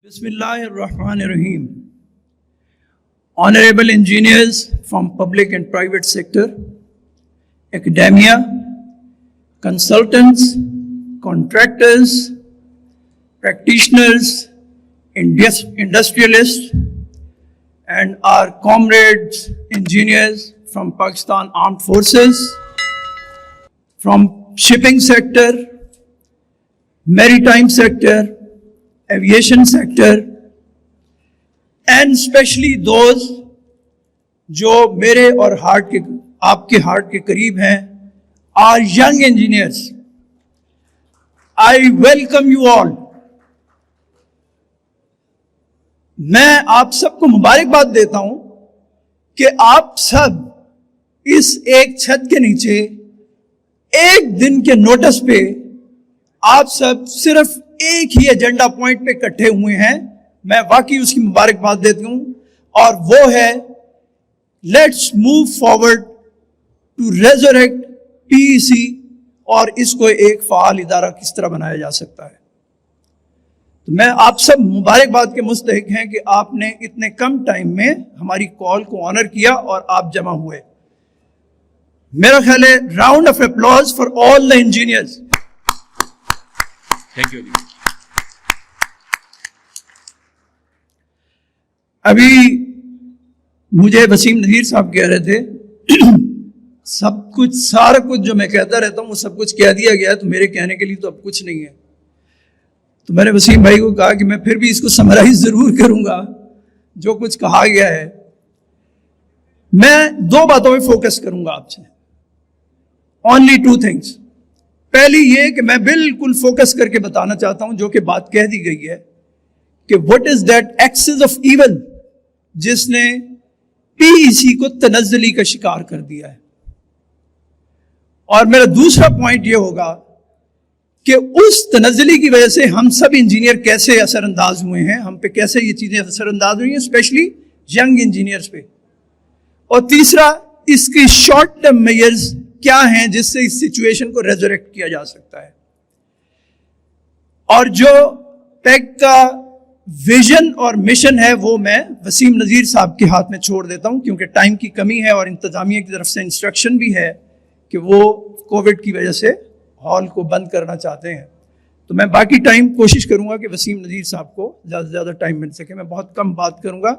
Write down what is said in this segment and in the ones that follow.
Bismillahirrahmanirrahim. Honorable engineers from public and private sector, academia, consultants, contractors, practitioners, industrialists, and our comrades, engineers from Pakistan Armed Forces, from shipping sector, maritime sector, aviation sector, and especially those جو میرے اور آپ کے heart کے قریب ہیں, our young engineers. I welcome you all. میں آپ سب کو مبارکباد دیتا ہوں کہ آپ سب اس ایک چھت کے نیچے ایک دن کے نوٹس پہ آپ سب صرف ایک ہی ایجنڈا پوائنٹ پہ اکٹھے ہوئے ہیں. میں واقعی اس کی مبارکباد دیتی ہوں, اور وہ ہے let's move forward to resurrect PEC, اور اس کو ایک فعال ادارہ کس طرح بنایا جا سکتا ہے. تو میں آپ سب مبارکباد کے مستحق ہیں کہ آپ نے اتنے کم ٹائم میں ہماری کال کو آنر کیا اور آپ جمع ہوئے. میرا خیال ہے round of applause for all the engineers. Thank you. ابھی مجھے وسیم نذیر صاحب کہہ رہے تھے سب کچھ سارا کچھ جو میں کہتا رہتا ہوں وہ سب کچھ کہہ دیا گیا, تو میرے کہنے کے لیے تو اب کچھ نہیں ہے. تو میں نے وسیم بھائی کو کہا کہ میں پھر بھی اس کو سمرائز ضرور کروں گا جو کچھ کہا گیا ہے. میں دو باتوں پہ فوکس کروں گا آپ سے, اونلی ٹو تھنگس. پہلی یہ کہ میں بالکل فوکس کر کے بتانا چاہتا ہوں جو کہ بات کہہ دی گئی ہے کہ what is that axis of evil جس نے PEC کو تنزلی کا شکار کر دیا ہے. اور میرا دوسرا پوائنٹ یہ ہوگا کہ اس تنزلی کی وجہ سے ہم سب انجینئر کیسے اثر انداز ہوئے ہیں, ہم پہ کیسے یہ چیزیں اثر انداز ہوئی ہیں, اسپیشلی ینگ انجینئرز پہ. اور تیسرا اس کی شارٹ ٹرم میئرز کیا ہیں جس سے اس سچویشن کو ریزوریکٹ کیا جا سکتا ہے. اور جو پیک کا ویژن اور مشن ہے وہ میں وسیم نذیر صاحب کے ہاتھ میں چھوڑ دیتا ہوں, کیونکہ ٹائم کی کمی ہے اور انتظامیہ کی طرف سے انسٹرکشن بھی ہے کہ وہ کووڈ کی وجہ سے ہال کو بند کرنا چاہتے ہیں. تو میں باقی ٹائم کوشش کروں گا کہ وسیم نذیر صاحب کو زیادہ سے زیادہ ٹائم مل سکے. میں بہت کم بات کروں گا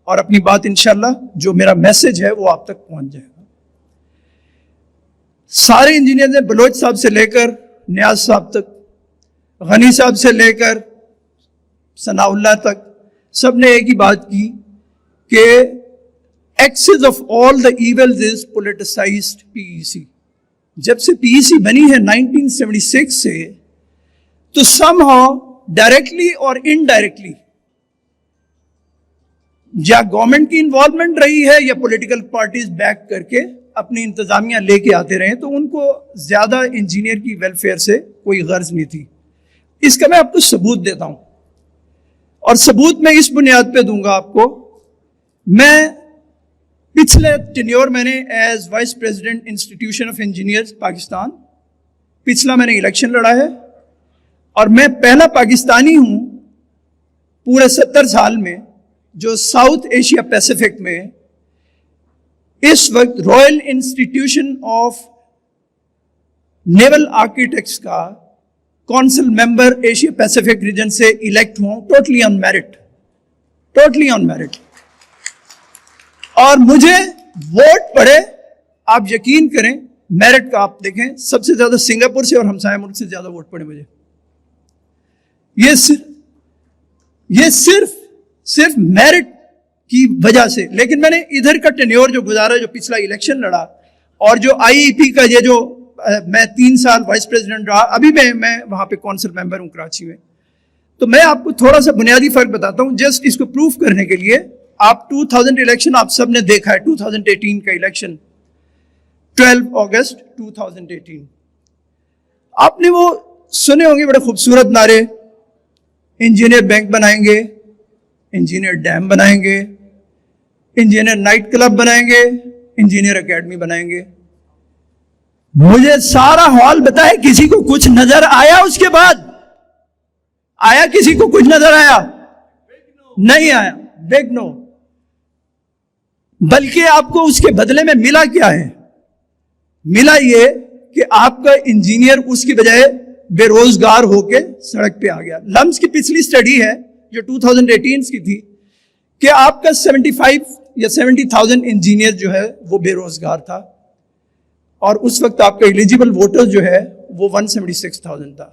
اور اپنی بات انشاءاللہ جو میرا میسج ہے وہ آپ تک پہنچ جائے گا. سارے انجینئر نے بلوچ صاحب سے لے کر نیاز صاحب تک, غنی صاحب سے لے کر ثناء اللہ تک, سب نے ایک ہی بات کی کہ axis of all the evils is politicized PEC. جب سے PEC بنی ہے 1976 سے, تو سم ہاؤ ڈائریکٹلی اور انڈائریکٹلی یا گورنمنٹ کی انوالومنٹ رہی ہے یا پولیٹیکل پارٹیز بیک کر کے اپنی انتظامیہ لے کے آتے رہے, تو ان کو زیادہ انجینئر کی ویلفیئر سے کوئی غرض نہیں تھی. اس کا میں آپ کو ثبوت دیتا ہوں, اور ثبوت میں اس بنیاد پہ دوں گا آپ کو. میں پچھلے ٹینیور میں نے as vice president institution of engineers Pakistan, پچھلا میں نے الیکشن لڑا ہے, اور میں پہلا پاکستانی ہوں پورے 70 سال میں جو ساؤتھ ایشیا پیسیفک میں اس وقت Royal Institution of naval architects کا کونسل ممبر ایشیا پیسیفک ریجن سے الیکٹ ہوں, ٹوٹلی آن میرٹ. اور مجھے ووٹ پڑے, آپ یقین کریں میرٹ کا, آپ دیکھیں سب سے زیادہ سنگاپور سے اور ہمسایہ ملک سے زیادہ ووٹ پڑے مجھے. یہ صرف میرٹ کی وجہ سے. لیکن میں نے ادھر کا ٹینیور جو گزارا, جو پچھلا الیکشن لڑا, اور جو IEP کا یہ جو میں 3 سال وائس پریزیڈنٹ رہا, ابھی میں وہاں پہ کونسل ممبر ہوں کراچی میں. تو میں آپ کو تھوڑا سا بنیادی فرق بتاتا ہوں جسٹ اس کو پروف کرنے کے لیے. آپ 2000 الیکشن آپ سب نے دیکھا ہے, 2018 کا الیکشن 12 اگست 2018. آپ نے وہ سنے ہوں گے بڑے خوبصورت نعرے, انجینئر بینک بنائیں گے, انجینئر ڈیم بنائیں گے, انجینئر نائٹ کلب بنائیں گے, انجینئر اکیڈمی بنائیں گے. مجھے سارا ہال بتائے کسی کو کچھ نظر آیا؟ اس کے بعد آیا کسی کو کچھ نظر آیا؟ نہیں آیا, بگ نو. بلکہ آپ کو اس کے بدلے میں ملا کیا ہے؟ ملا یہ کہ آپ کا انجینئر اس کی بجائے بے روزگار ہو کے سڑک پہ آ گیا. لمس کی پچھلی سٹڈی ہے جو 2018 کی تھی کہ آپ کا 75 یا 70,000 انجینئر جو ہے وہ بے روزگار تھا, اور اس وقت آپ کا ایلیجیبل ووٹر جو ہے وہ 176,000 تھا.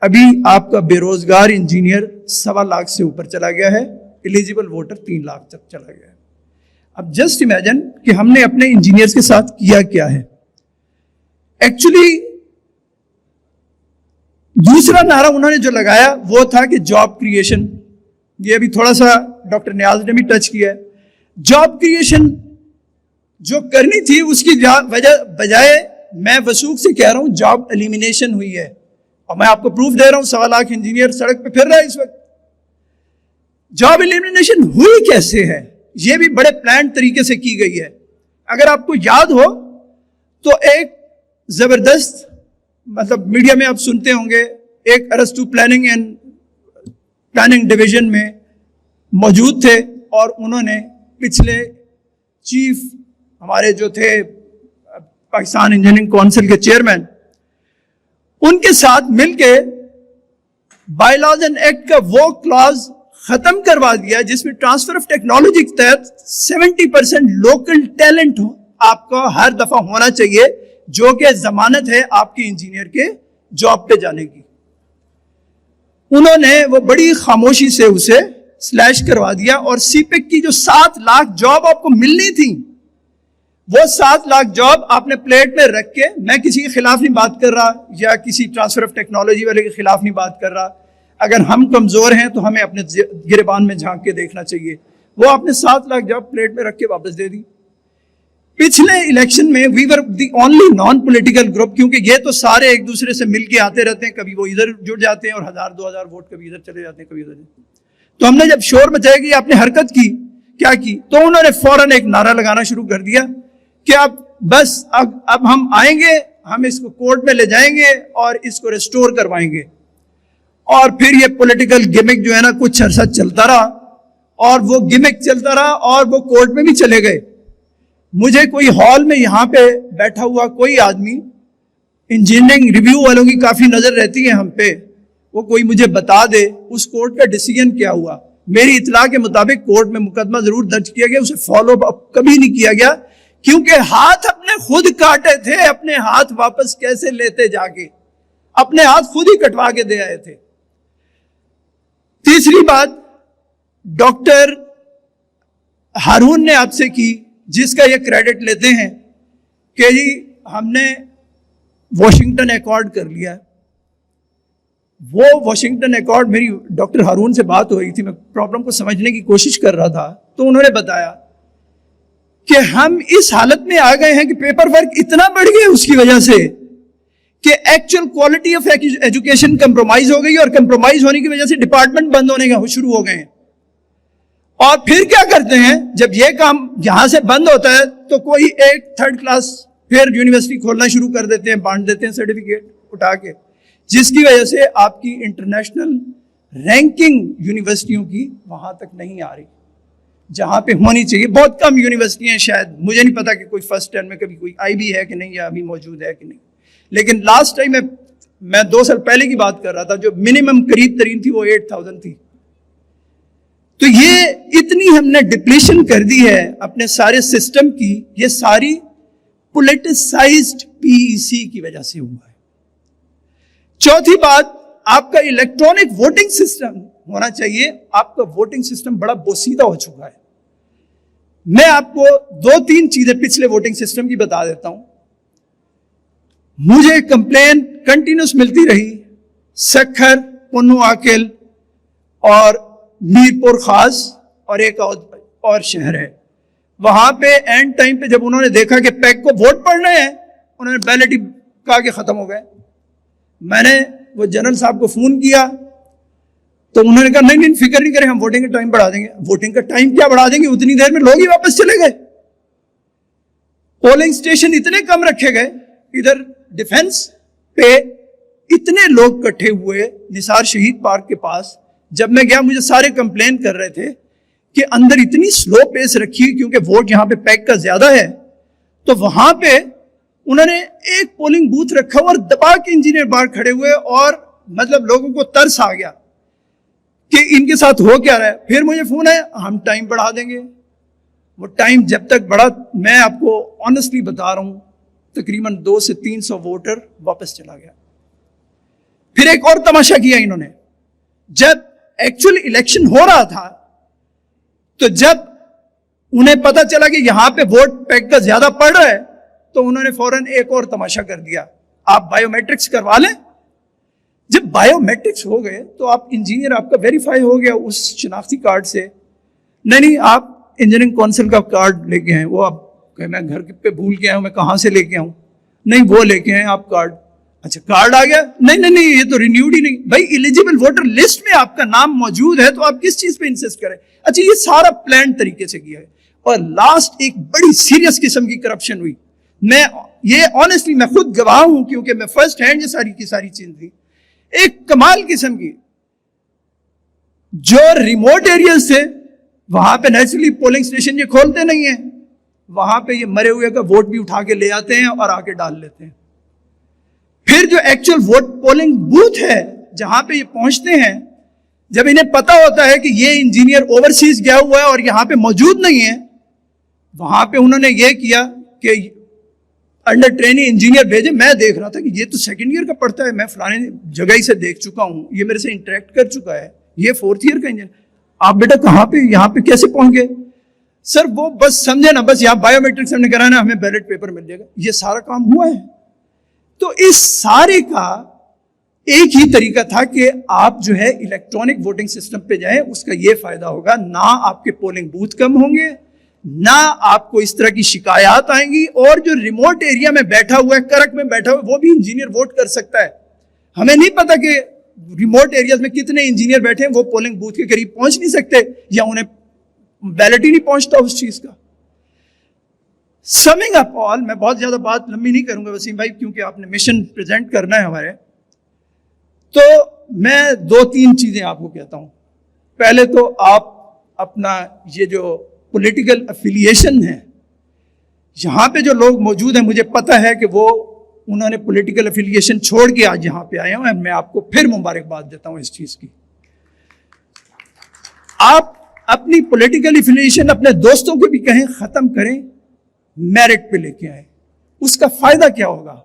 ابھی آپ کا بے روزگار انجینئر 1.25 لاکھ سے اوپر چلا گیا ہے, ایلیجیبل ووٹر 3 لاکھ تک چلا گیا ہے. اب جسٹ امیجن کہ ہم نے اپنے انجینئرز کے ساتھ کیا ہے. ایکچولی دوسرا نعرہ انہوں نے جو لگایا وہ تھا کہ جاب کریشن. یہ ابھی تھوڑا سا ڈاکٹر نیاز نے بھی ٹچ کیا ہے. جاب کریشن جو کرنی تھی اس کی بجائے میں وثوق سے کہہ رہا ہوں جاب ایلیمینیشن ہوئی ہے. اور میں آپ کو پروف دے رہا ہوں 1.25 لاکھ انجینئر سڑک پہ پھر رہا ہے اس وقت. جاب ایلیمینیشن ہوئی کیسے ہے؟ یہ بھی بڑے پلان طریقے سے کی گئی ہے. اگر آپ کو یاد ہو تو ایک زبردست, مطلب میڈیا میں آپ سنتے ہوں گے, ایک ارسطو پلاننگ ڈویژن میں موجود تھے, اور انہوں نے پچھلے چیف ہمارے جو تھے پاکستان انجینئرنگ کونسل کے چیئرمین, ان کے ساتھ مل کے بائی لاز اینڈ ایکٹ کا وہ کلاز ختم کروا دیا جس میں ٹرانسفر آف ٹیکنالوجی کے تحت 70% لوکل ٹیلنٹ آپ کو ہر دفعہ ہونا چاہیے, جو کہ ضمانت ہے آپ کے انجینئر کے جاب پہ جانے کی. انہوں نے وہ بڑی خاموشی سے اسے سلیش کروا دیا, اور سی پیک کی جو 7 لاکھ جاب آپ کو ملنی تھی, وہ 7 لاکھ جاب آپ نے پلیٹ میں رکھ کے, میں کسی کے خلاف نہیں بات کر رہا یا کسی ٹرانسفر آف ٹیکنالوجی والے کے خلاف نہیں بات کر رہا, اگر ہم کمزور ہیں تو ہمیں اپنے گریبان میں جھانک کے دیکھنا چاہیے. وہ آپ نے 7 لاکھ جاب پلیٹ میں رکھ کے واپس دے دی. پچھلے الیکشن میں we were the only non political group, کیونکہ یہ تو سارے ایک دوسرے سے مل کے آتے رہتے ہیں, کبھی وہ ادھر جڑ جاتے ہیں اور 1,000-2,000 ووٹ کبھی ادھر چلے جاتے ہیں کبھی ادھر. تو ہم نے جب شور مچایا کہ آپ نے حرکت کی, کیا کی, تو انہوں نے فوراً ایک نعرہ لگانا شروع کر دیا کہ اب بس اب ہم آئیں گے, ہم اس کو کورٹ میں لے جائیں گے اور اس کو ریسٹور کروائیں گے. اور پھر یہ پولیٹیکل گمک جو ہے نا کچھ عرصہ چلتا رہا, اور وہ گمک چلتا رہا, اور وہ کورٹ میں بھی چلے گئے. مجھے کوئی ہال میں یہاں پہ بیٹھا ہوا کوئی آدمی, انجینئرنگ ریویو والوں کی کافی نظر رہتی ہے ہم پہ, وہ کوئی مجھے بتا دے اس کورٹ کا ڈیسیژن کیا ہوا. میری اطلاع کے مطابق کورٹ میں مقدمہ ضرور درج کیا گیا, اسے فالو اپ کبھی نہیں کیا گیا, کیونکہ ہاتھ اپنے خود کاٹے تھے. اپنے ہاتھ واپس کیسے لیتے جا کے, اپنے ہاتھ خود ہی کٹوا کے دے آئے تھے. تیسری بات ڈاکٹر ہارون نے آپ سے کی, جس کا یہ کریڈٹ لیتے ہیں کہ جی ہم نے واشنگٹن ایکارڈ کر لیا. وہ واشنگٹن ایکارڈ, میری ڈاکٹر ہارون سے بات ہو رہی تھی, میں پرابلم کو سمجھنے کی کوشش کر رہا تھا, تو انہوں نے بتایا کہ ہم اس حالت میں آ گئے ہیں کہ پیپر ورک اتنا بڑھ گیا اس کی وجہ سے کہ actual quality of education compromise ہو گئی, اور کمپرومائز ہونے کی وجہ سے ڈپارٹمنٹ بند ہونے کا شروع ہو گئے ہیں. اور پھر کیا کرتے ہیں, جب یہ کام یہاں سے بند ہوتا ہے تو کوئی ایک 3rd کلاس پھر یونیورسٹی کھولنا شروع کر دیتے ہیں, بانٹ دیتے ہیں سرٹیفکیٹ اٹھا کے, جس کی وجہ سے آپ کی انٹرنیشنل رینکنگ یونیورسٹیوں کی وہاں تک نہیں آ رہی جہاں پہ ہونی چاہیے. بہت کم یونیورسٹی ہیں, شاید مجھے نہیں پتا کہ کوئی فرسٹ 10 میں کبھی کوئی آئی بھی ہے کہ نہیں, یا ابھی موجود ہے کہ نہیں. لیکن لاسٹ ٹائم میں 2 سال پہلے کی بات کر رہا تھا, جو منیمم قریب ترین تھی وہ 8,000 تھی. تو یہ اتنی ہم نے ڈپلیشن کر دی ہے اپنے سارے سسٹم کی, یہ ساری پولیٹیسائزڈ PEC کی وجہ سے ہوا ہے. چوتھی بات, آپ کا الیکٹرانک ووٹنگ سسٹم ہونا چاہیے. آپ کا ووٹنگ سسٹم بڑا بوسیدہ ہو چکا ہے. میں آپ کو 2-3 چیزیں پچھلے ووٹنگ سسٹم کی بتا دیتا ہوں. مجھے کمپلین کنٹینیوس ملتی رہی, سکھر, پنو آکل اور میر پور خاص اور ایک اور شہر ہے, وہاں پہ اینڈ ٹائم پہ جب انہوں نے دیکھا کہ پیک کو ووٹ پڑنے ہیں, انہوں نے بیلٹ ہی کہا کہ ختم ہو گئے. میں نے وہ جنرل صاحب کو فون کیا تو انہوں نے کہا نہیں فکر نہیں کریں, ہم ووٹنگ کا ٹائم بڑھا دیں گے. ووٹنگ کا ٹائم کیا بڑھا دیں گے, اتنی دیر میں لوگ ہی واپس چلے گئے. پولنگ سٹیشن اتنے کم رکھے گئے, ادھر ڈیفنس پہ اتنے لوگ کٹھے ہوئے نثار شہید پارک کے پاس, جب میں گیا مجھے سارے کمپلین کر رہے تھے کہ اندر اتنی سلو پیس رکھی کیونکہ ووٹ یہاں پہ پیک کا زیادہ ہے, تو وہاں پہ انہوں نے ایک پولنگ بوتھ رکھا اور دبا کے انجینئر باہر کھڑے ہوئے, اور مطلب لوگوں کو ترس آ گیا کہ ان کے ساتھ ہو کیا رہا ہے. پھر مجھے فون آیا ہم ٹائم بڑھا دیں گے. وہ ٹائم جب تک بڑھا, میں آپ کو آنیسٹلی بتا رہا ہوں, تقریباً 200 سے 300 ووٹر واپس چلا گیا. پھر ایک اور تماشا کیا انہوں نے, جب ایکچوئل الیکشن ہو رہا تھا تو جب انہیں پتا چلا کہ یہاں پہ ووٹ پیک کا زیادہ پڑ رہا ہے تو انہوں نے فوراً ایک اور تماشا کر دیا, آپ بایو میٹرکس کروا لیں. جب بایو میٹرکس ہو گئے تو آپ انجینئر, آپ کا ویریفائی ہو گیا اس شناختی کارڈ سے. نہیں آپ انجینئرنگ کونسل کا کارڈ لے کے آئیں. وہ آپ کہ میں گھر پہ بھول کے آیا ہوں, میں کہاں سے لے کے آؤں؟ نہیں وہ لے کے آئیں آپ کارڈ. اچھا کارڈ آ گیا, نہیں یہ تو رینیوڈ ہی نہیں. بھائی ایلیجیبل ووٹر لسٹ میں آپ کا نام موجود ہے تو آپ کس چیز پہ انسسٹ کریں؟ اچھا یہ سارا پلان طریقے سے کیا ہے. اور لاسٹ ایک بڑی سیریس قسم کی کرپشن ہوئی. میں یہ آنیسٹلی میں خود گواہ ہوں کیونکہ میں فرسٹ ہینڈ یہ ساری کی ساری چیز تھی. ایک کمال قسم کی, جو ریموٹ ایریاز تھے وہاں پہ نیچرلی پولنگ اسٹیشن یہ کھولتے نہیں ہیں, وہاں پہ یہ مرے ہوئے کا ووٹ بھی اٹھا کے لے آتے ہیں اور آ کے ڈال لیتے ہیں. پھر جو ایکچوئل ووٹ پولنگ بوتھ ہے جہاں پہ یہ پہنچتے ہیں, جب انہیں پتا ہوتا ہے کہ یہ انجینئر اوورسیز گیا ہوا ہے اور یہاں پہ موجود نہیں ہے, وہاں پہ انہوں نے یہ کیا کہ انڈر ٹریننگ انجینئر بھیجے. میں دیکھ رہا تھا کہ یہ تو سیکنڈ ایئر کا پڑھتا ہے, میں فلانے جگہ ہی سے دیکھ چکا ہوں, یہ میرے سے انٹریکٹ کر چکا ہے, یہ 4th ایئر کا انجینئر. آپ بیٹا کہاں پہ یہاں پہ کیسے پہنچ گئے؟ سر وہ بس سمجھے نا, بس یہاں بایو میٹرکس ہم نے کرانا, ہمیں بیلٹ پیپر مل جائے گا. یہ سارا کام ہوا ہے. تو اس سارے کا ایک ہی طریقہ تھا کہ آپ جو ہے الیکٹرانک ووٹنگ سسٹم پہ جائیں. اس کا یہ فائدہ ہوگا, نہ آپ کے پولنگ بوتھ کم ہوں گے, نہ آپ کو اس طرح کی شکایات آئیں گی, اور جو ریموٹ ایریا میں بیٹھا ہوا ہے, کرک میں بیٹھا ہوا ہے, وہ بھی انجینئر ووٹ کر سکتا ہے. ہمیں نہیں پتا کہ ریموٹ ایریاز میں کتنے انجینئر بیٹھے ہیں, وہ پولنگ بوتھ کے قریب پہنچ نہیں سکتے یا انہیں بیلٹ ہی نہیں پہنچتا اس چیز کا. سمنگ اپ آل, میں بہت زیادہ بات لمبی نہیں کروں گا وسیم بھائی کیونکہ آپ نے مشن پریزنٹ کرنا ہے ہمارے. تو میں 2-3 چیزیں آپ کو کہتا ہوں. پہلے تو آپ اپنا یہ جو پولیٹیکل افیلیشن ہے, یہاں پہ جو لوگ موجود ہیں مجھے پتا ہے کہ وہ انہوں نے پولیٹیکل افیلیشن چھوڑ کے آج یہاں پہ آئے ہیں. میں آپ کو پھر مبارکباد دیتا ہوں اس چیز کی. آپ اپنی پولیٹیکل افیلیشن اپنے دوستوں کو بھی کہیں ختم کریں, میرٹ پہ لے کے آئیں. اس کا فائدہ کیا ہوگا؟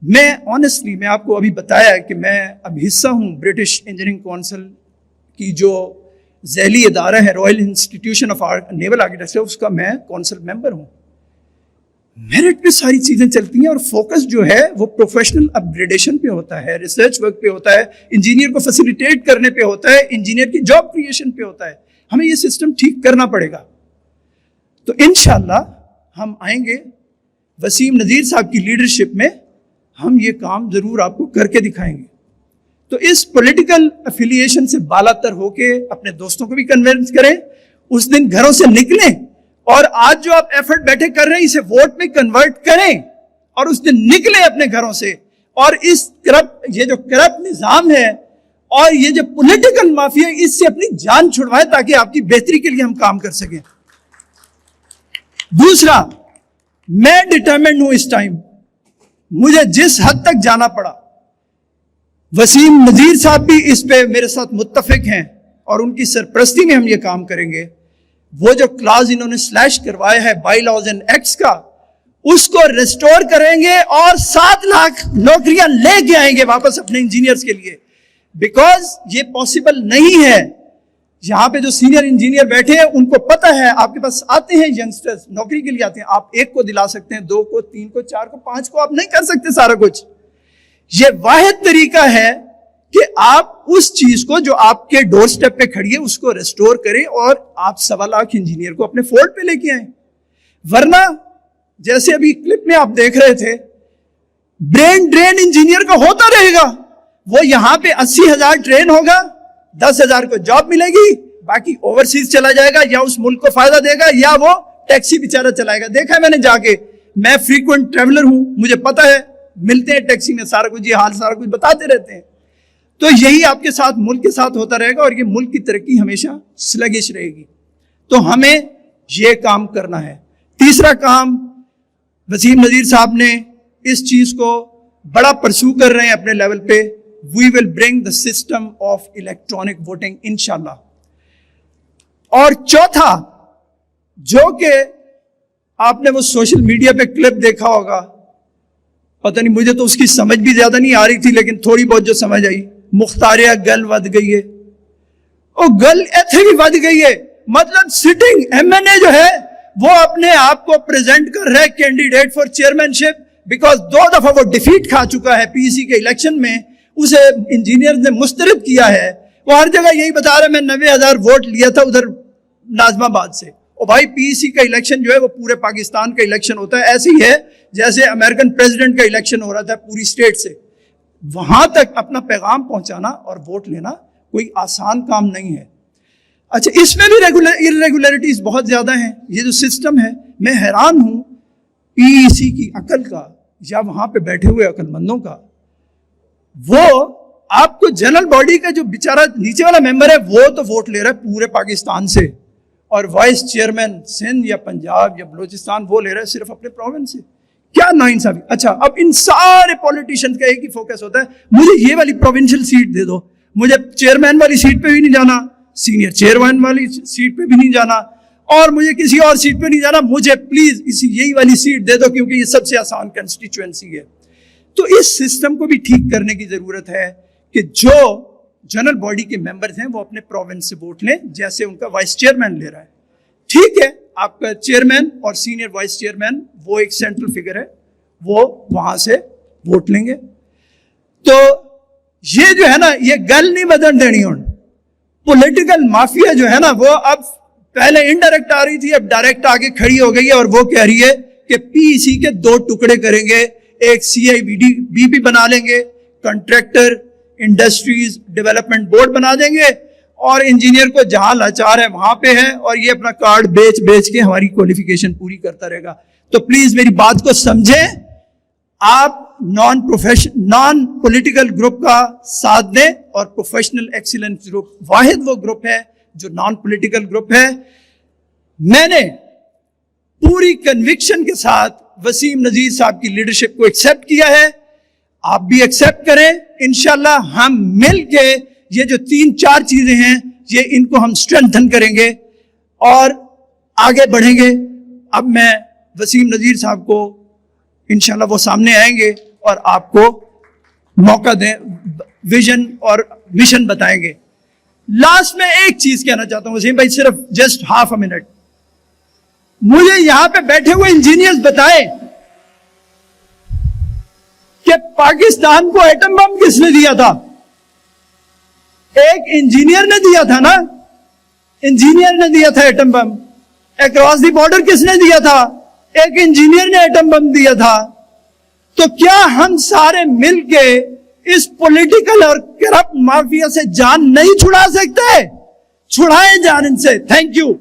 میں آنیسٹلی میں آپ کو ابھی بتایا کہ میں اب حصہ ہوں برٹش انجینئرنگ کونسل کی جو ذیلی ادارہ ہے, Royal Institution of Naval Architecture, اس کا میں کونسل ممبر ہوں. میرٹ پہ ساری چیزیں چلتی ہیں اور فوکس جو ہے وہ پروفیشنل اپ گریڈیشن پہ ہوتا ہے, ریسرچ ورک پہ ہوتا ہے, انجینئر کو فیسیلیٹیٹ کرنے پہ ہوتا ہے, انجینئر کی جاب کریشن پہ ہوتا ہے. ہمیں یہ سسٹم ٹھیک کرنا پڑے گا. تو انشاءاللہ ہم آئیں گے, وسیم نذیر صاحب کی لیڈرشپ میں ہم یہ کام ضرور آپ کو کر کے دکھائیں گے. تو اس پولیٹیکل افیلیشن سے بالا تر ہو کے اپنے دوستوں کو بھی کنونس کریں, اس دن گھروں سے نکلیں, اور آج جو آپ ایفرٹ بیٹھے کر رہے ہیں اسے ووٹ میں کنورٹ کریں, اور اس دن نکلیں اپنے گھروں سے, اور اس یہ جو کرپٹ نظام ہے اور یہ جو پولیٹیکل مافیا ہے, اس سے اپنی جان چھڑوائیں تاکہ آپ کی بہتری کے لیے ہم کام کر سکیں. دوسرا, میں ڈٹرمنڈ ہوں اس ٹائم, مجھے جس حد تک جانا پڑا, وسیم نذیر صاحب بھی اس پہ میرے ساتھ متفق ہیں اور ان کی سرپرستی میں ہم یہ کام کریں گے. وہ جو کلاز انہوں نے سلیش کروایا ہے بائی لاز اینڈ ایکٹس کا, اس کو ریسٹور کریں گے اور 7 لاکھ نوکریاں لے کے آئیں گے واپس اپنے انجینئرز کے لیے. بیکاز یہ پاسبل نہیں ہے. یہاں پہ جو سینئر انجینئر بیٹھے ہیں ان کو پتا ہے, آپ کے پاس آتے ہیں ینگسٹرز نوکری کے لیے آتے ہیں, آپ 1 کو دلا سکتے ہیں, 2 کو, 3 کو, 4 کو, 5 کو, آپ نہیں کر سکتے سارا کچھ. یہ واحد طریقہ ہے کہ آپ اس چیز کو جو آپ کے ڈور سٹیپ پہ کھڑی ہے اس کو ریسٹور کریں اور آپ 1.25 لاکھ انجینئر کو اپنے فولڈ پہ لے کے آئیں. ورنہ جیسے ابھی کلپ میں آپ دیکھ رہے تھے, برین ڈرین انجینئر کا ہوتا رہے گا. وہ یہاں پہ 80,000 ٹرین ہوگا, 10,000 کو جاب ملے گی, باقی اوورسیز چلا جائے گا یا اس ملک کو فائدہ دے گا یا وہ ٹیکسی بیچارہ چلائے گا. دیکھا ہے میں نے جا کے, میں فریکوینٹ ٹریولر ہوں, مجھے پتا ہے, ملتے ہیں ٹیکسی میں, سارا کچھ یہ حال سارا کچھ بتاتے رہتے ہیں. تو یہی آپ کے ساتھ ملک کے ساتھ ہوتا رہے گا اور یہ ملک کی ترقی ہمیشہ سلگش رہے گی. تو ہمیں یہ کام کرنا ہے. تیسرا کام وسیم نذیر صاحب نے اس چیز کو بڑا پرسو کر رہے ہیں اپنے لیول پہ. We will bring the system of electronic voting انشاءاللہ. اور چوتھا جو کہ آپ نے وہ سوشل میڈیا پہ کلپ دیکھا ہوگا, پتہ نہیں مجھے تو اس کی سمجھ بھی زیادہ نہیں آ رہی تھی لیکن تھوڑی بہت جو سمجھ آئی, مختاریہ گل ود گئی ہے. وہ گل ایتھے بھی ود گئی ہے, مطلب سٹنگ ایم این اے جو ہے وہ اپنے آپ کو پریزنٹ کر رہا ہے candidate for chairman ship, because 2 دفعہ وہ ڈیفیٹ کھا چکا ہے پی سی کے الیکشن میں. اسے انجینئر نے مسترد کیا ہے. وہ ہر جگہ یہی بتا رہا ہے میں 90,000 ووٹ لیا تھا ادھر ناظم آباد سے. اور بھائی پی سی کا الیکشن جو ہے وہ پورے پاکستان کا الیکشن ہوتا ہے. ایسے ہی ہے جیسے امریکن پریزیڈنٹ کا الیکشن ہو رہا تھا پوری اسٹیٹ سے. وہاں تک اپنا پیغام پہنچانا اور ووٹ لینا کوئی آسان کام نہیں ہے. اچھا, اس میں بھی irregularities بہت زیادہ ہیں. یہ جو سسٹم ہے, میں حیران ہوں پی سی کی عقل کا یا وہاں پہ بیٹھے ہوئے عقل مندوں کا. وہ آپ کو جنرل باڈی کا جو بیچارہ نیچے والا ممبر ہے وہ تو ووٹ لے رہا ہے پورے پاکستان سے, اور وائس چیئرمین سندھ یا پنجاب یا بلوچستان وہ لے رہا ہے صرف اپنے پروونس سے. کیا ناانصافی. اچھا, اب ان سارے پولیٹیشین کا ایک ہی فوکس ہوتا ہے مجھے یہ والی پروونشل سیٹ دے دو, مجھے چیئرمین والی سیٹ پہ بھی نہیں جانا, سینئر چیئرمین والی سیٹ پہ بھی نہیں جانا, اور مجھے کسی اور سیٹ پہ نہیں جانا, مجھے پلیز یہی والی سیٹ دے دو کیونکہ یہ سب سے آسان کنسٹیچوئنسی ہے. تو اس سسٹم کو بھی ٹھیک کرنے کی ضرورت ہے کہ جو جنرل باڈی کے ممبرز ہیں وہ اپنے پروونس سے ووٹ لیں جیسے ان کا وائس چیئرمین لے رہا ہے. ٹھیک ہے, آپ کا چیئرمین اور سینئر وائس چیئرمین وہ ایک سینٹرل فگر ہے, وہ وہاں سے ووٹ لیں گے. تو یہ جو ہے نا یہ گل نہیں بدل دینی. ہوں پولیٹیکل مافیا جو ہے نا وہ اب پہلے انڈائریکٹ آ رہی تھی, اب ڈائریکٹ آگے کھڑی ہو گئی ہے اور وہ کہہ رہی ہے کہ پی سی کے 2 ٹکڑے کریں گے, ایک سی آئی بی بھی بنا لیں گے, کنٹریکٹر انڈسٹریز ڈیولپمنٹ بورڈ بنا دیں گے, اور انجینئر کو جہاں لاچار ہے وہاں پہ ہے, اور یہ اپنا کارڈ بیچ کے ہماری کوالیفیکیشن پوری کرتا رہے گا. تو پلیز میری بات کو سمجھیں, آپ نان پولیٹیکل گروپ کا ساتھ دیں, اور پروفیشنل ایکسیلنس گروپ واحد وہ گروپ ہے جو نان پولیٹیکل گروپ ہے. میں نے پوری کنوکشن کے ساتھ وسیم نذیر صاحب کی لیڈرشپ کو ایکسیپٹ کیا ہے, آپ بھی ایکسیپٹ کریں. انشاءاللہ ہم مل کے یہ جو 3-4 چیزیں ہیں یہ ان کو ہم اسٹرینتھن کریں گے اور آگے بڑھیں گے. اب میں وسیم نذیر صاحب کو انشاءاللہ وہ سامنے آئیں گے اور آپ کو موقع دیں, ویژن اور مشن بتائیں گے. لاسٹ میں ایک چیز کہنا چاہتا ہوں وسیم بھائی, صرف جسٹ ہاف اے منٹ. مجھے یہاں پہ بیٹھے ہوئے انجینئرز بتائیں کہ پاکستان کو ایٹم بم کس نے دیا تھا؟ ایک انجینئر نے دیا تھا نا, انجینئر نے دیا تھا atom bomb. Across the border کس نے دیا تھا؟ ایک انجینئر نے ایٹم بم دیا تھا. تو کیا ہم سارے مل کے اس پولیٹیکل اور کرپٹ مافیا سے جان نہیں چھڑا سکتے؟ چھڑائیں جان ان سے. Thank you.